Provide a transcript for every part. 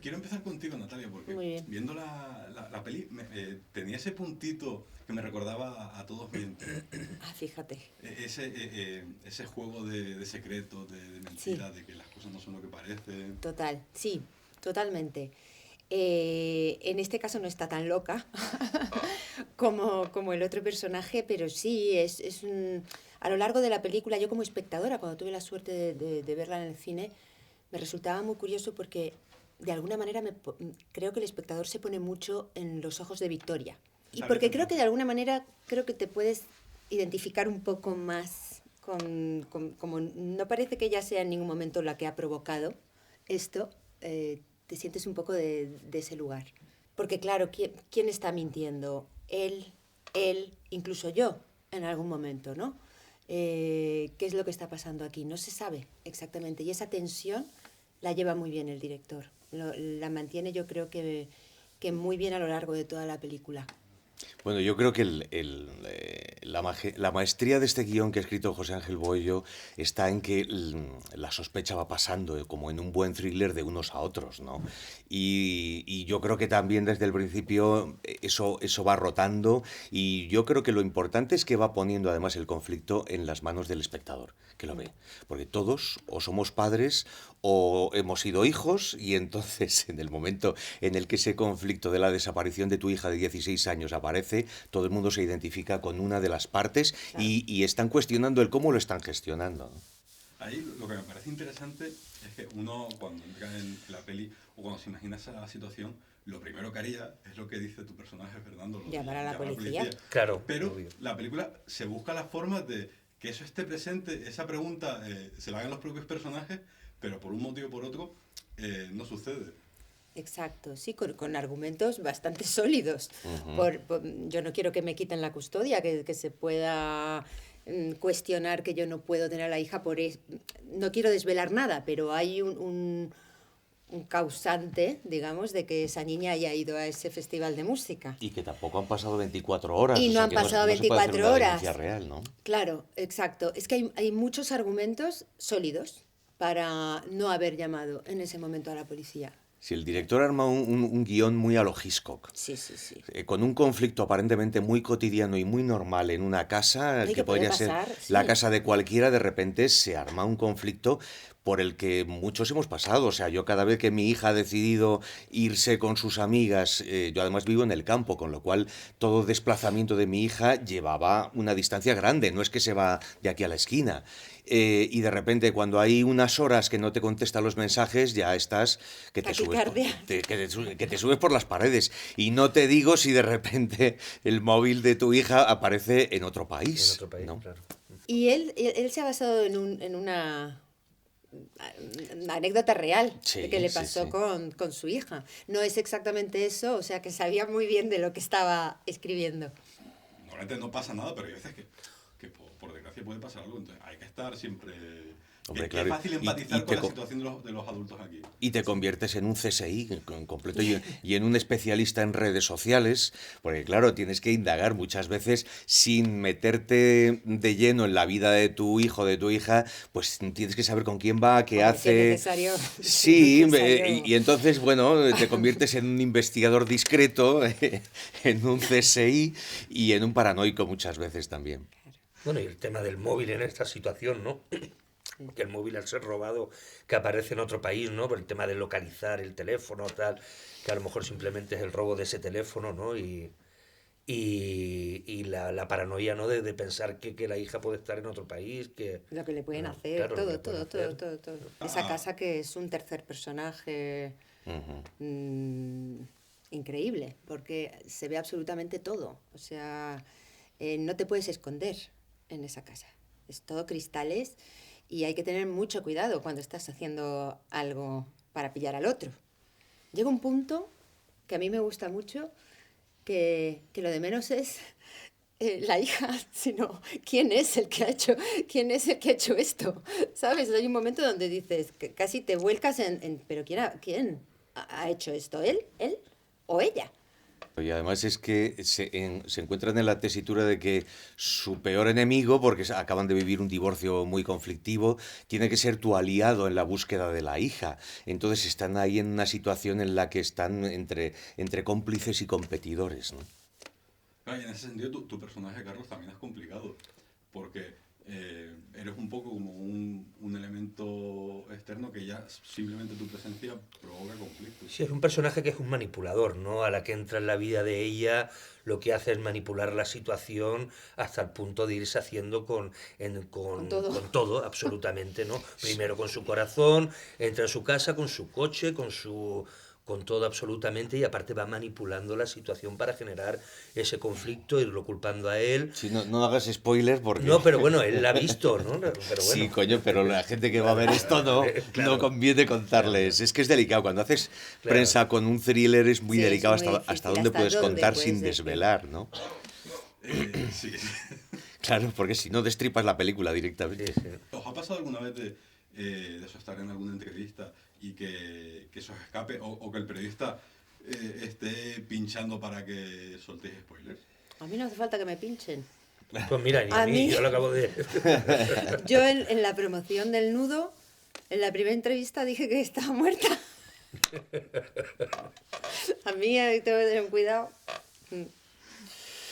quiero empezar contigo, Natalia, porque Muy bien. viendo la peli tenía ese puntito que me recordaba a Todos mienten. Ah, fíjate. Ese juego de secretos, de Sí, mentiras, de que las cosas no son lo que parecen. total, sí, totalmente. En este caso no está tan loca como el otro personaje, pero sí, a lo largo de la película, yo como espectadora, cuando tuve la suerte de verla en el cine, me resultaba muy curioso porque de alguna manera creo que el espectador se pone mucho en los ojos de Victoria. Y ¿Sabes? porque creo que de alguna manera creo que te puedes identificar un poco más como no parece que ella sea en ningún momento la que ha provocado esto, te sientes un poco de ese lugar. Porque claro, ¿quién está mintiendo? Él, incluso yo, en algún momento, ¿no? ¿Qué es lo que está pasando aquí? No se sabe exactamente. Y esa tensión la lleva muy bien el director. La mantiene yo creo que muy bien a lo largo de toda la película. Bueno, yo creo que la maestría de este guión que ha escrito José Ángel Boello está en que la sospecha va pasando, como en un buen thriller de unos a otros, ¿no? Y yo creo que también desde el principio eso va rotando y yo creo que lo importante es que va poniendo además el conflicto en las manos del espectador, que lo ve. Porque todos o somos padres o hemos sido hijos y entonces en el momento en el que ese conflicto de la desaparición de tu hija de 16 años aparece, todo el mundo se identifica con una de las partes Claro. y están cuestionando el cómo lo están gestionando, ¿no? Ahí lo que me parece interesante es que uno cuando entra en la peli o cuando se imagina esa situación, lo primero que haría es lo que dice tu personaje Fernando, lo de Llamar a la llamar a la policía. policía. Claro, Pero obvio. la película se busca la forma de que eso esté presente, esa pregunta se la hagan los propios personajes, pero por un motivo o por otro no sucede. Exacto, sí, con argumentos bastante sólidos. Ujú. Yo no quiero que me quiten la custodia, que se pueda cuestionar que yo no puedo tener a la hija no quiero desvelar nada, pero hay un causante, digamos, de que esa niña haya ido a ese festival de música. Y que tampoco han pasado 24 horas, Y o no sea han que no, pasado no se puede hacer 24 una denuncia horas. real, ¿no? Claro, exacto. Es que hay muchos argumentos sólidos para no haber llamado en ese momento a la policía. Si el director arma un guión muy a lo Hitchcock, Sí, sí, sí. con un conflicto aparentemente muy cotidiano y muy normal en una casa, Hay que que puede podría ser pasar, la sí. casa de cualquiera, de repente se arma un conflicto por el que muchos hemos pasado. O sea, yo cada vez que mi hija ha decidido irse con sus amigas, yo además vivo en el campo, con lo cual todo desplazamiento de mi hija llevaba una distancia grande, no es que se va de aquí a la esquina. Y de repente cuando hay unas horas que no te contestan los mensajes, ya estás que te subes Taquicardia. que te subes por las paredes. Y no te digo si de repente el móvil de tu hija aparece en otro En país, otro país, ¿no? claro. Y él se ha basado en una anécdota real de que Sí, le sí, pasó sí. con su hija. No es exactamente eso, o sea que sabía muy bien de lo que estaba escribiendo. Normalmente no pasa nada, pero hay veces que por desgracia puede pasar algo, entonces hay que estar siempre... Hombre, Es claro, fácil y empatizar con la situación de los adultos aquí. y te conviertes en un CSI completo y en un especialista en redes sociales, porque claro, tienes que indagar muchas veces sin meterte de lleno en la vida de tu hijo, de tu hija, pues tienes que saber con quién va, qué Hombre, si es hace. necesario, si es Sí, necesario. y entonces, bueno, te conviertes en un investigador discreto, en un CSI y en un paranoico muchas veces también. Bueno, y el tema del móvil en esta situación, ¿no? Que el móvil al ser robado, que aparece en otro país, ¿no? Por el tema de localizar el teléfono, tal, que a lo mejor simplemente es el robo de ese teléfono, ¿no? Y la paranoia, ¿no? De pensar que la hija puede estar en otro país, que... Lo que le pueden Bueno, hacer, claro, lo que le todo, pueden todo, todo, hacer. todo, todo. Esa Ah, casa que es un tercer personaje mm, increíble, porque se ve absolutamente todo. O sea, no te puedes esconder en esa casa. Es todo cristales y hay que tener mucho cuidado cuando estás haciendo algo para pillar al otro. Llega un punto que a mí me gusta mucho, que lo de menos es la hija, sino quién es el que ha hecho esto, ¿sabes? Hay un momento donde dices, que casi te vuelcas pero ¿quién ha hecho esto? ¿Él? ¿Él? ¿O ella? Y además es que se encuentran en la tesitura de que su peor enemigo, porque acaban de vivir un divorcio muy conflictivo, tiene que ser tu aliado en la búsqueda de la hija. Entonces están ahí en una situación en la que están entre cómplices y competidores, ¿no? Claro, y en ese sentido tu personaje, Carlos, también es complicado, porque eres un poco como un elemento externo que ya simplemente tu presencia provoca conflictos. Sí, es un personaje que es un manipulador, ¿no? A la que entra en la vida de ella, lo que hace es manipular la situación hasta el punto de irse haciendo con todo. con todo, absolutamente, ¿no? Primero con su corazón, entra en su casa, con su coche, con todo absolutamente, y aparte va manipulando la situación para generar ese conflicto, irlo culpando a él. Si no hagas spoiler porque... No, pero bueno, él la ha visto, ¿no? Pero bueno. Sí, coño, pero la gente que va a ver esto Claro. no conviene contarles. Es que es delicado. Cuando haces Claro. prensa con un thriller es muy Sí, es delicado muy hasta difícil. dónde ¿Hasta puedes dónde contar puedes sin decir? desvelar, ¿no? Sí. Claro, porque si no destripas la película Sí, directamente. sí. ¿Os ha pasado alguna vez de eso, estar en alguna entrevista y que eso os escape o que el periodista esté pinchando para que soltéis spoilers? A mí no hace falta que me pinchen. Pues mira, ni a A mí, mí- yo lo acabo de... Yo en la promoción del nudo, en la primera entrevista dije que estaba muerta. A mí tengo que tener cuidado.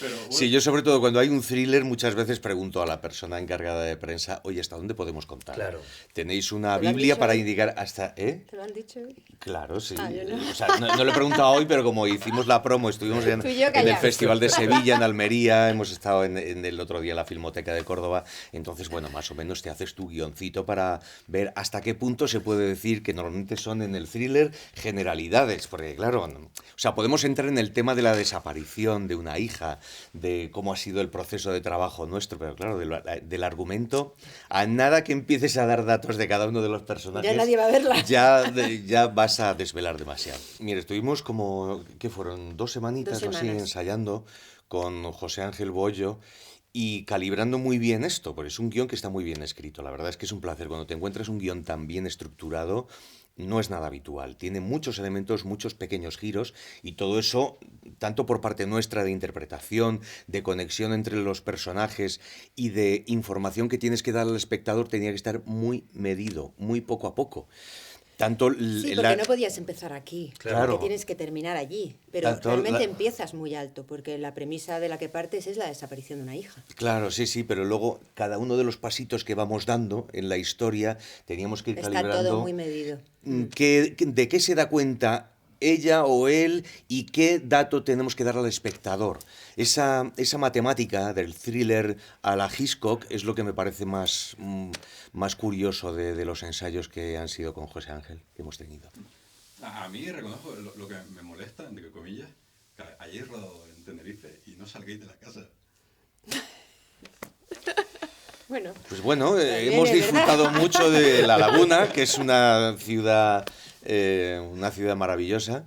Pero, bueno, Sí, yo sobre todo cuando hay un thriller muchas veces pregunto a la persona encargada de prensa, oye, ¿hasta dónde podemos contar? Claro. ¿Tenéis una ¿Te lo han Biblia dicho para hoy? indicar hasta... ¿Eh? ¿Te lo han dicho? Claro, sí. Ah, yo no. O sea, no le he preguntado hoy, pero como hicimos la promo, estuvimos Tú y yo en el callados. Festival de Sevilla, en Almería, hemos estado en el otro día en la Filmoteca de Córdoba, entonces, bueno, más o menos te haces tu guioncito para ver hasta qué punto se puede decir que normalmente son en el thriller generalidades, porque claro, o sea, podemos entrar en el tema de la desaparición de una hija, de cómo ha sido el proceso de trabajo nuestro, pero claro, del argumento, a nada que empieces a dar datos de cada uno de los personajes, Ya nadie va a verla. ya vas a desvelar demasiado. Mire, estuvimos como, ¿qué fueron? 2 semanitas 2 o así semanas. ensayando con José Ángel Bollo y calibrando muy bien esto, porque es un guión que está muy bien escrito. La verdad es que es un placer. Cuando te encuentras un guión tan bien estructurado, no es nada habitual. Tiene muchos elementos, muchos pequeños giros y todo eso, tanto por parte nuestra de interpretación, de conexión entre los personajes y de información que tienes que dar al espectador, tenía que estar muy medido, muy poco a poco. Tanto Sí, porque no podías empezar aquí, Claro. porque tienes que terminar allí. Pero Tanto realmente la- empiezas muy alto, porque la premisa de la que partes es la desaparición de una hija. Claro, sí, pero luego cada uno de los pasitos que vamos dando en la historia teníamos que ir Está calibrando todo muy medido. de qué se da cuenta ella o él y qué dato tenemos que dar al espectador. Esa matemática del thriller a la Hitchcock es lo que me parece más curioso de los ensayos que han sido con José Ángel, que hemos tenido. a mí reconozco lo que me molesta, entre comillas, que ayer he rodado en Tenerife y no salgáis de la casa. Bueno, Pues bueno, También hemos es verdad. disfrutado mucho de La Laguna, que es una ciudad maravillosa.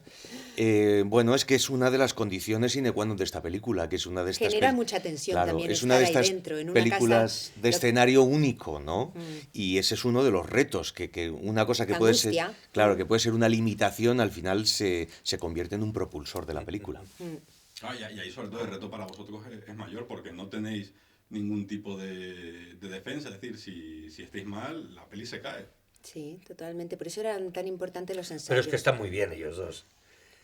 Bueno, es que es una de las condiciones sine qua non de esta película, que es una de estas... genera mucha tensión Claro, también es una de estar ahí estas dentro, en una películas casa. de escenario único, ¿no? Y ese es uno de los retos, que una cosa que La puede ser, angustia. claro, que puede ser una limitación, al final se convierte en un propulsor de la película. Ah, y ahí sobre todo el reto para vosotros es mayor porque no tenéis ningún tipo de defensa. Es decir, si estáis mal, la peli se cae. Sí, totalmente. Por eso eran tan importantes los ensayos. Pero es que están muy bien ellos dos.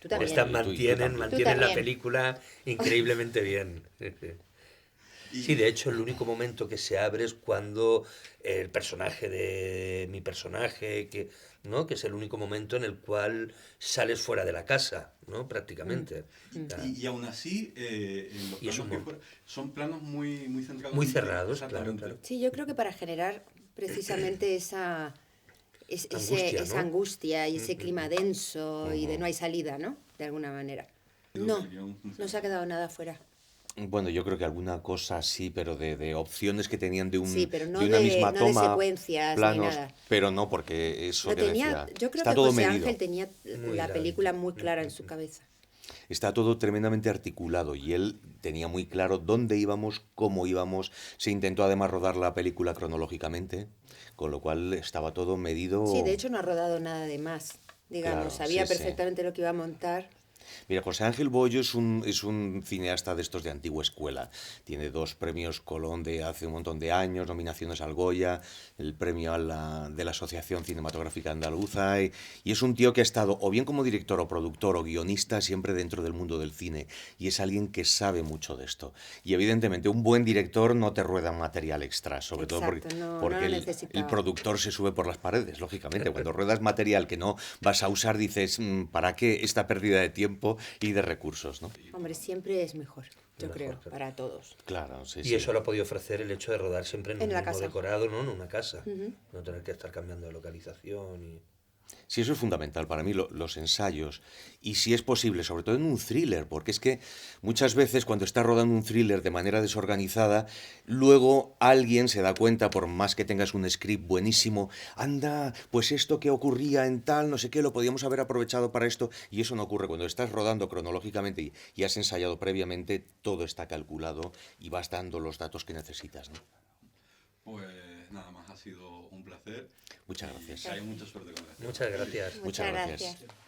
Tú también. Están- tú Mantienen también. la también. película increíblemente bien. Sí, de hecho, el único momento que se abre es cuando el personaje de mi personaje, ¿no? Que es el único momento en el cual sales fuera de la casa, ¿no? Prácticamente. O sea, Y aún así, en los Y es planos un que fuera, son planos muy centrados. Muy en ti. cerrados, claro, Exactamente. claro. Sí, yo creo que para generar precisamente esa Angustia, esa ¿no? angustia y ese clima denso y de no hay salida, ¿no? De alguna manera. Creo No, que el guión funciona. no se ha quedado nada fuera. Bueno, yo creo que alguna cosa sí, pero de opciones que tenían de Sí, pero no de una de- misma no de toma, secuencias ni planos, nada. pero no, porque eso Lo que tenía, decía, yo creo está que todo José medido. Ángel tenía Muy la claro. película muy clara en su cabeza. Está todo tremendamente articulado y él tenía muy claro dónde íbamos, cómo íbamos. Se intentó además rodar la película cronológicamente, con lo cual estaba todo medido. Sí, de hecho no ha rodado nada de más. Digamos, Claro, sabía sí, sí. perfectamente lo que iba a montar. Mira, José Ángel Bollo es un cineasta de estos de antigua escuela. Tiene 2 premios Colón de hace un montón de años, nominaciones al Goya, el premio de la Asociación Cinematográfica Andaluza. Y es un tío que ha estado o bien como director o productor o guionista siempre dentro del mundo del cine. Y es alguien que sabe mucho de esto. Y evidentemente un buen director no te rueda material extra, sobre todo Exacto, no porque lo el necesitaba. productor se sube por las paredes, lógicamente. Cuando ruedas material que no vas a usar, dices, ¿para qué esta pérdida de tiempo y de recursos, ¿no? Hombre, siempre es mejor, yo Mejor, creo, claro. para todos. Claro, sí, Y sí. eso lo ha podido ofrecer el hecho de rodar siempre en En un la mismo casa. decorado, ¿no? En una casa. No tener que estar cambiando de localización y... Sí, eso es fundamental para mí, los ensayos. Y si es posible, sobre todo en un thriller, porque es que muchas veces cuando estás rodando un thriller de manera desorganizada, luego alguien se da cuenta, por más que tengas un script buenísimo, anda, pues esto que ocurría en tal, no sé qué, lo podíamos haber aprovechado para esto, y eso no ocurre. Cuando estás rodando cronológicamente y has ensayado previamente, todo está calculado y vas dando los datos que necesitas, ¿no? Pues nada más, ha sido un placer. Muchas Y gracias. que haya mucha suerte con esto. Muchas gracias. Muchas gracias. gracias.